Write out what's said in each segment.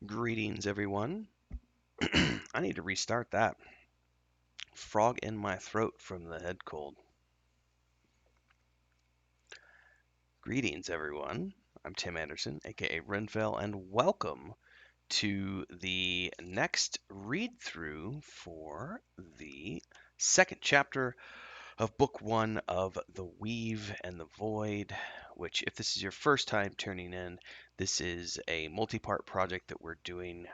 Greetings, everyone. I need to restart that. Frog in my throat from the head cold. Greetings, everyone. I'm Tim Anderson, aka Renfell, and welcome to the next read through for the second chapter of Book One of The Weave and the Void. Which, if this is your first time turning in, this is a multi part project that we're doing,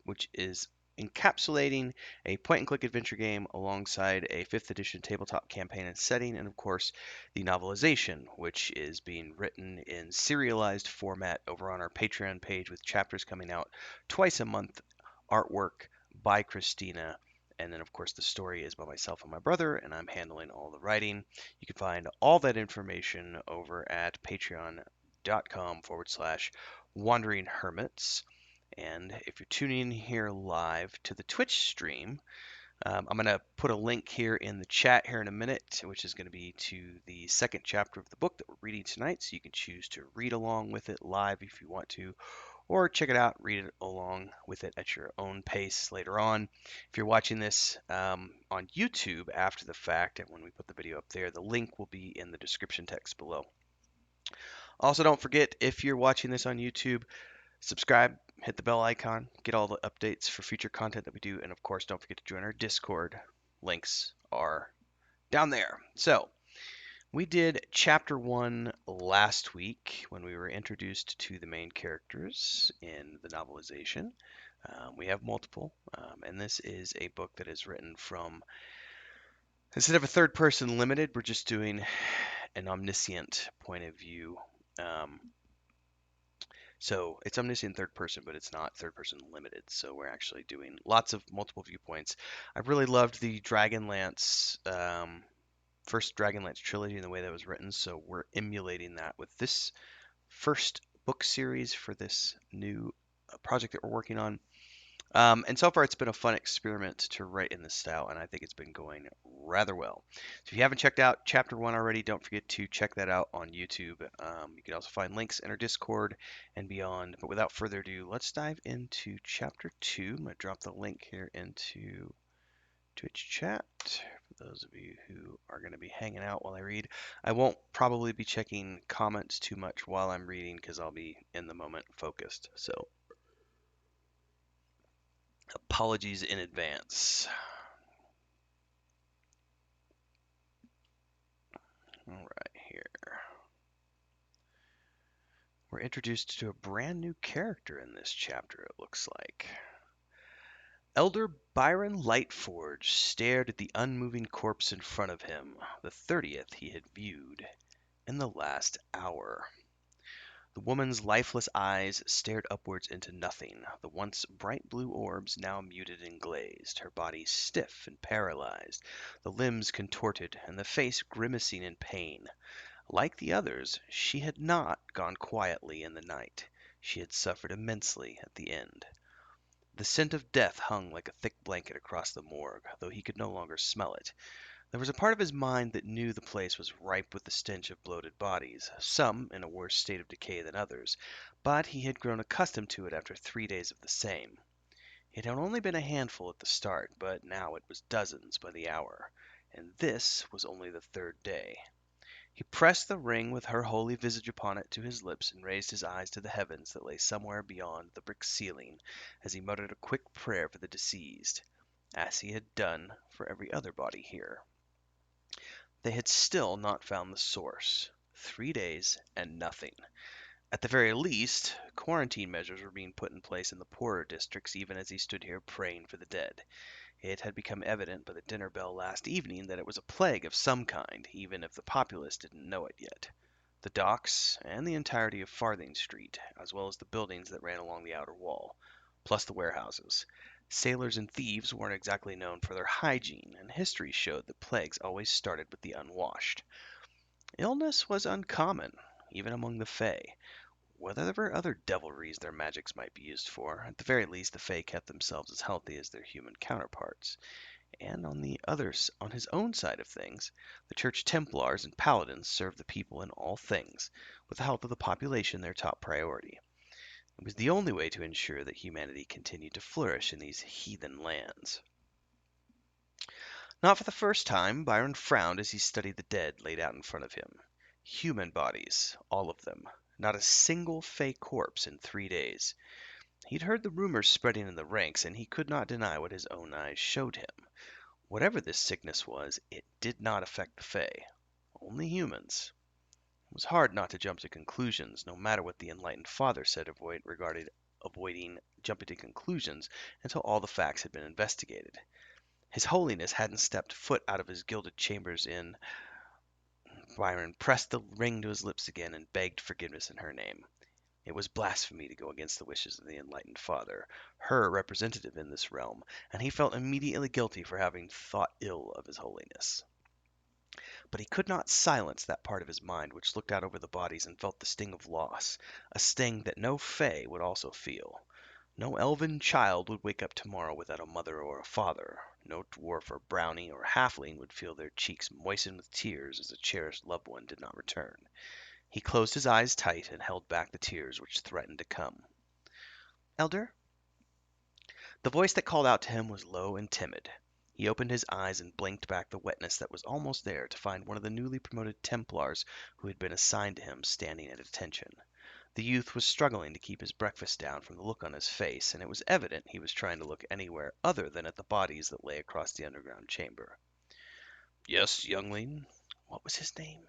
which is encapsulating a point and click adventure game alongside a 5th edition tabletop campaign and setting, and of course, the novelization, which is being written in serialized format over on our Patreon page with chapters coming out twice a month, artwork by Christina. And then, of course, the story is by myself and my brother, and I'm handling all the writing. You can find all that information over at patreon.com/ wandering hermits. And if you're tuning in here live to the Twitch stream, I'm going to put a link here in the chat here in a minute, which is going to be to the second chapter of the book that we're reading tonight. So you can choose to read along with it live if you want to, or check it out, read it along with it at your own pace later on. If you're watching this on YouTube after the fact, and when we put the video up there, the link will be in the description text below. Also, don't forget, if you're watching this on YouTube, subscribe, hit the bell icon, get all the updates for future content that we do, and of course, don't forget to join our Discord. Links are down there. So, we did chapter 1 last week when we were introduced to the main characters in the novelization. We have multiple, and this is a book that is written from, instead of a third person limited, we're just doing an omniscient point of view. So it's omniscient third person, but it's not third person limited. So we're actually doing lots of multiple viewpoints. I really loved the Dragonlance, first Dragonlance trilogy and the way that was written. So we're emulating that with this first book series for this new project that we're working on. And so far, it's been a fun experiment to write in this style, and I think it's been going rather well. So if you haven't checked out Chapter 1 already, don't forget to check that out on YouTube. You can also find links in our Discord and beyond. But without further ado, let's dive into Chapter 2. I'm going to drop the link here into Twitch chat for those of you who are going to be hanging out while I read. I won't probably be checking comments too much while I'm reading because I'll be in the moment focused. So apologies in advance. All right, here. We're introduced to a brand new character in this chapter, it looks like. Elder Byron Lightforge stared at the unmoving corpse in front of him, the 30th he had viewed in the last hour. The woman's lifeless eyes stared upwards into nothing, the once bright blue orbs now muted and glazed, her body stiff and paralyzed, the limbs contorted, and the face grimacing in pain. Like the others, she had not gone quietly in the night. She had suffered immensely at the end. The scent of death hung like a thick blanket across the morgue, though he could no longer smell it. There was a part of his mind that knew the place was ripe with the stench of bloated bodies, some in a worse state of decay than others, but he had grown accustomed to it after 3 days of the same. It had only been a handful at the start, but now it was dozens by the hour, and this was only the third day. He pressed the ring with her holy visage upon it to his lips and raised his eyes to the heavens that lay somewhere beyond the brick ceiling as he muttered a quick prayer for the deceased, as he had done for every other body here. They had still not found the source. 3 days and nothing. At the very least, quarantine measures were being put in place in the poorer districts even as he stood here praying for the dead. It had become evident by the dinner bell last evening that it was a plague of some kind, even if the populace didn't know it yet. The docks, and the entirety of Farthing Street, as well as the buildings that ran along the outer wall, plus the warehouses. Sailors and thieves weren't exactly known for their hygiene, and history showed that plagues always started with the unwashed. Illness was uncommon, even among the Fae. Whether there were other devilries their magics might be used for, at the very least the Fae kept themselves as healthy as their human counterparts. And on his own side of things, the Church Templars and Paladins served the people in all things, with the health of the population their top priority. It was the only way to ensure that humanity continued to flourish in these heathen lands. Not for the first time, Byron frowned as he studied the dead laid out in front of him. Human bodies, all of them. Not a single fey corpse in 3 days. He'd heard the rumors spreading in the ranks, and he could not deny what his own eyes showed him. Whatever this sickness was, it did not affect the Fae. Only humans. It was hard not to jump to conclusions, no matter what the enlightened father said regarding avoiding jumping to conclusions until all the facts had been investigated. His Holiness hadn't stepped foot out of his gilded chambers in. Byron pressed the ring to his lips again and begged forgiveness in her name. It was blasphemy to go against the wishes of the enlightened father, her representative in this realm, and he felt immediately guilty for having thought ill of his Holiness. But he could not silence that part of his mind which looked out over the bodies and felt the sting of loss, a sting that no Fey would also feel. No elven child would wake up tomorrow without a mother or a father. No dwarf or brownie or halfling would feel their cheeks moisten with tears as a cherished loved one did not return. He closed his eyes tight and held back the tears which threatened to come. Elder? The voice that called out to him was low and timid. He opened his eyes and blinked back the wetness that was almost there to find one of the newly promoted Templars who had been assigned to him standing at attention. The youth was struggling to keep his breakfast down from the look on his face, and it was evident he was trying to look anywhere other than at the bodies that lay across the underground chamber. Yes, youngling. What was his name?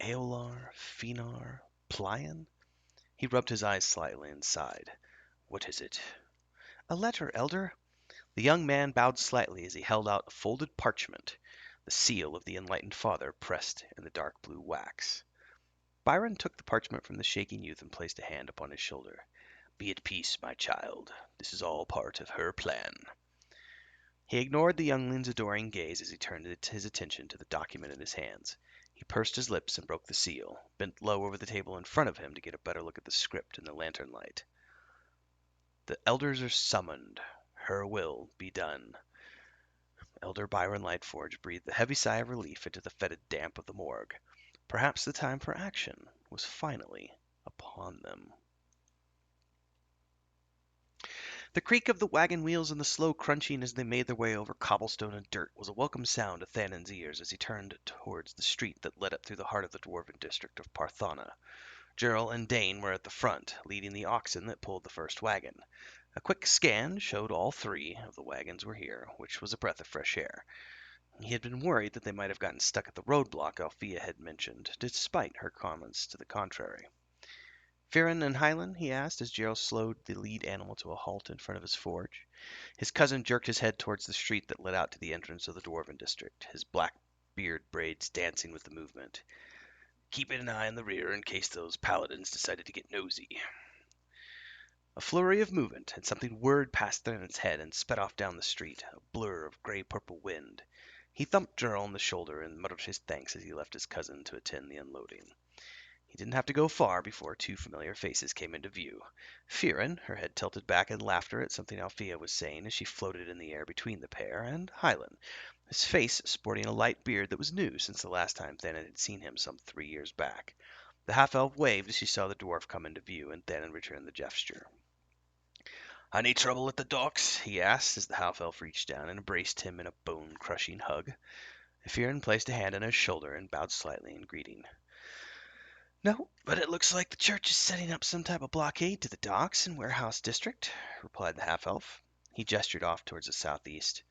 Aolar, Finar, Plion? He rubbed his eyes slightly and sighed. What is it? A letter, Elder. The young man bowed slightly as he held out a folded parchment, the seal of the enlightened father pressed in the dark blue wax. Byron took the parchment from the shaking youth and placed a hand upon his shoulder. Be at peace, my child. This is all part of her plan. He ignored the youngling's adoring gaze as he turned his attention to the document in his hands. He pursed his lips and broke the seal, bent low over the table in front of him to get a better look at the script in the lantern light. The elders are summoned. Her will be done. Elder Byron Lightforge breathed a heavy sigh of relief into the fetid damp of the morgue. Perhaps the time for action was finally upon them. The creak of the wagon wheels and the slow crunching as they made their way over cobblestone and dirt was a welcome sound to Thanan's ears as he turned towards the street that led up through the heart of the dwarven district of Parthana. Gerald and Dane were at the front, leading the oxen that pulled the first wagon. A quick scan showed all three of the wagons were here, which was a breath of fresh air. He had been worried that they might have gotten stuck at the roadblock Althea had mentioned, despite her comments to the contrary. Firin and Hylan, he asked as Gerald slowed the lead animal to a halt in front of his forge. His cousin jerked his head towards the street that led out to the entrance of the dwarven district, his black beard braids dancing with the movement. Keeping an eye on the rear in case those paladins decided to get nosy. A flurry of movement, and something whirred past Thernan's head and sped off down the street, a blur of gray-purple wind. He thumped Gerald on the shoulder and muttered his thanks as he left his cousin to attend the unloading. He didn't have to go far before two familiar faces came into view. Firin, her head tilted back in laughter at something Althea was saying as she floated in the air between the pair, and Hylan, his face sporting a light beard that was new since the last time Thanan had seen him some 3 years back. The half-elf waved as she saw the dwarf come into view, and Thanan returned the gesture. Any trouble at the docks? He asked as the half-elf reached down and embraced him in a bone-crushing hug. Firin placed a hand on his shoulder and bowed slightly in greeting. No, but it looks like the church is setting up some type of blockade to the docks and warehouse district, replied the half-elf. He gestured off towards the southeast.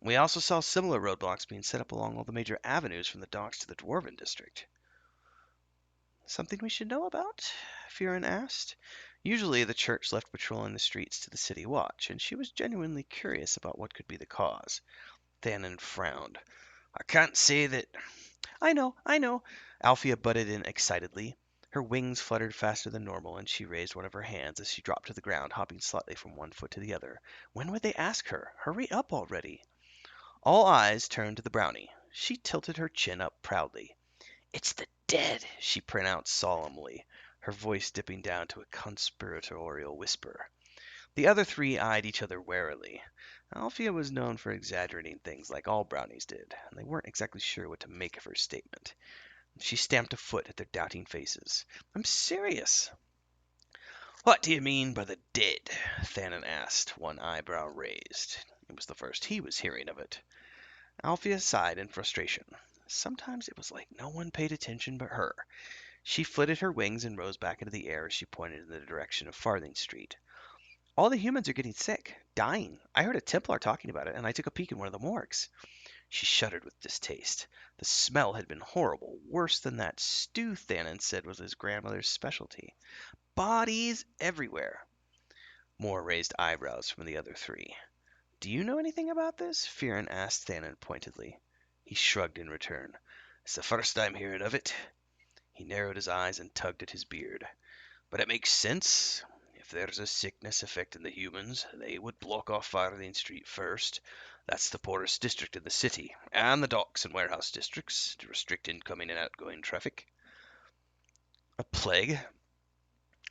We also saw similar roadblocks being set up along all the major avenues from the docks to the dwarven district. Something we should know about? Firin asked. Usually the church left patrolling the streets to the city watch, and she was genuinely curious about what could be the cause. Thanan frowned. I can't say that... I know, Althea butted in excitedly. Her wings fluttered faster than normal, and she raised one of her hands as she dropped to the ground, hopping slightly from one foot to the other. When would they ask her? Hurry up already. All eyes turned to the brownie. She tilted her chin up proudly. It's the dead, she pronounced solemnly, her voice dipping down to a conspiratorial whisper. The other three eyed each other warily. Althea was known for exaggerating things like all brownies did, and they weren't exactly sure what to make of her statement. She stamped a foot at their doubting faces. I'm serious. What do you mean by the dead? Thanon asked, one eyebrow raised. It was the first he was hearing of it. Althea sighed in frustration. Sometimes it was like no one paid attention but her. She flitted her wings and rose back into the air as she pointed in the direction of Farthing Street. All the humans are getting sick, dying. I heard a Templar talking about it, and I took a peek in one of the morgues. She shuddered with distaste. The smell had been horrible, worse than that stew Thanon said was his grandmother's specialty. Bodies everywhere. More raised eyebrows from the other three. Do you know anything about this? Fearon asked Thanon pointedly. He shrugged in return. It's the first I'm hearing of it. He narrowed his eyes and tugged at his beard. But it makes sense. If there's a sickness affecting the humans, they would block off Farthing Street first. That's the poorest district in the city, and the docks and warehouse districts, to restrict incoming and outgoing traffic. A plague?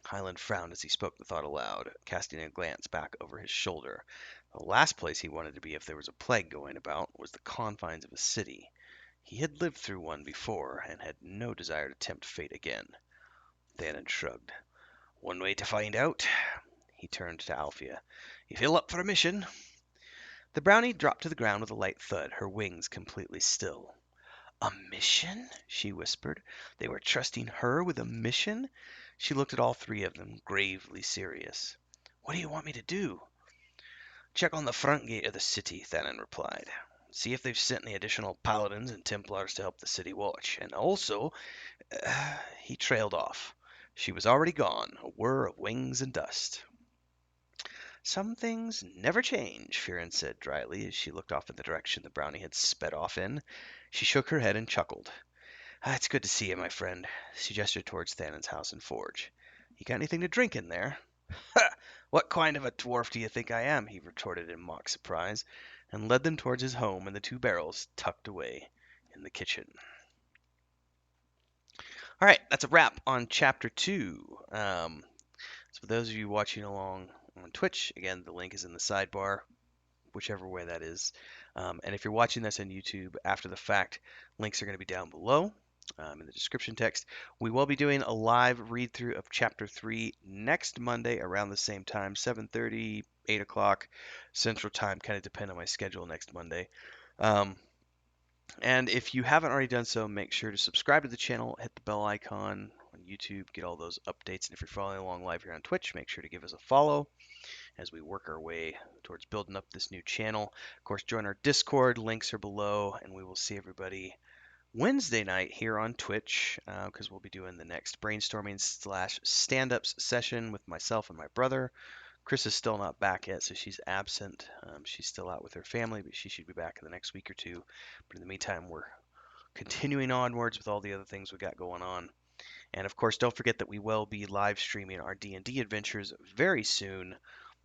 Highland frowned as he spoke the thought aloud, casting a glance back over his shoulder. The last place he wanted to be if there was a plague going about was the confines of a city. He had lived through one before, and had no desire to tempt fate again. Thanon shrugged. One way to find out. He turned to Althea. You feel up for a mission? The brownie dropped to the ground with a light thud, her wings completely still. A mission? She whispered. They were trusting her with a mission? She looked at all three of them, gravely serious. What do you want me to do? Check on the front gate of the city, Thanon replied. See if they've sent any additional paladins and Templars to help the city watch. And also, he trailed off. She was already gone, a whir of wings and dust. Some things never change, Fearon said dryly as she looked off in the direction the brownie had sped off in. She shook her head and chuckled. It's good to see you, my friend. She gestured towards Thanon's house and forge. You got anything to drink in there? Ha! What kind of a dwarf do you think I am? He retorted in mock surprise, and led them towards his home and the two barrels tucked away in the kitchen. All right, that's a wrap on chapter 2. So for those of you watching along on Twitch, again, the link is in the sidebar, whichever way that is. And if you're watching this on YouTube after the fact, links are going to be down below in the description text. We will be doing a live read through of chapter 3 next Monday around the same time, 7:30, 8 o'clock Central Time, kind of depend on my schedule next Monday. And if you haven't already done so, make sure to subscribe to the channel, hit the bell icon on YouTube, get all those updates. And if you're following along live here on Twitch, make sure to give us a follow as we work our way towards building up this new channel. Of course, join our Discord. Links are below, and we will see everybody Wednesday night here on Twitch because we'll be doing the next brainstorming / stand-ups session with myself and my brother. Chris is still not back yet, so she's absent. She's still out with her family, but she should be back in the next week or two. But in the meantime, we're continuing onwards with all the other things we got going on. And of course, don't forget that we will be live streaming our D&D adventures very soon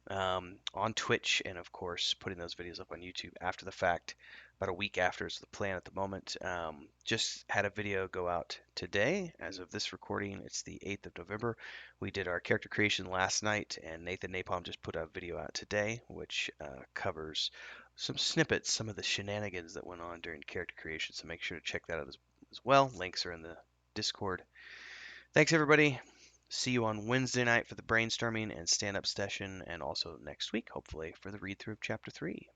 on Twitch, and of course, putting those videos up on YouTube after the fact. About a week after is the plan at the moment. Just had a video go out today. As of this recording, it's the 8th of November. We did our character creation last night, and Nathan Napalm just put a video out today, which covers some snippets, some of the shenanigans that went on during character creation. So make sure to check that out as well. Links are in the Discord. Thanks, everybody. See you on Wednesday night for the brainstorming and stand-up session, and also next week, hopefully, for the read-through of Chapter 3.